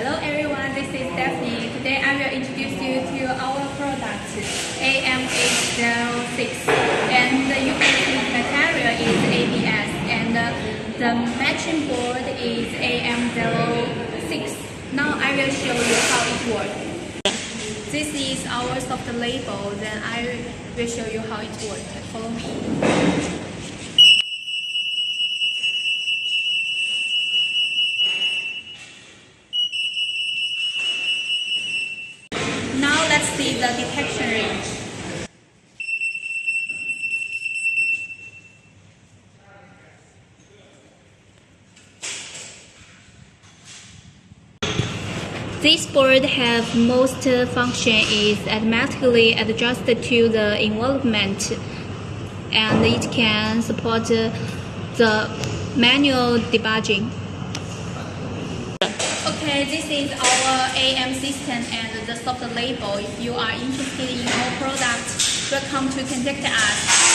Hello everyone, this is Stephanie. Today I will introduce you to our product AM806, and you can see the material is EAS and the matching board is AM06. Now I will show you how it works. This is our soft label, then I will show you how it works. Follow me. Now let's see the detection range. This board have most function is automatically adjusted to the environment, and it can support the manual debugging. Okay, this is our AM system and the soft label. If you are interested in our product, welcome to contact us.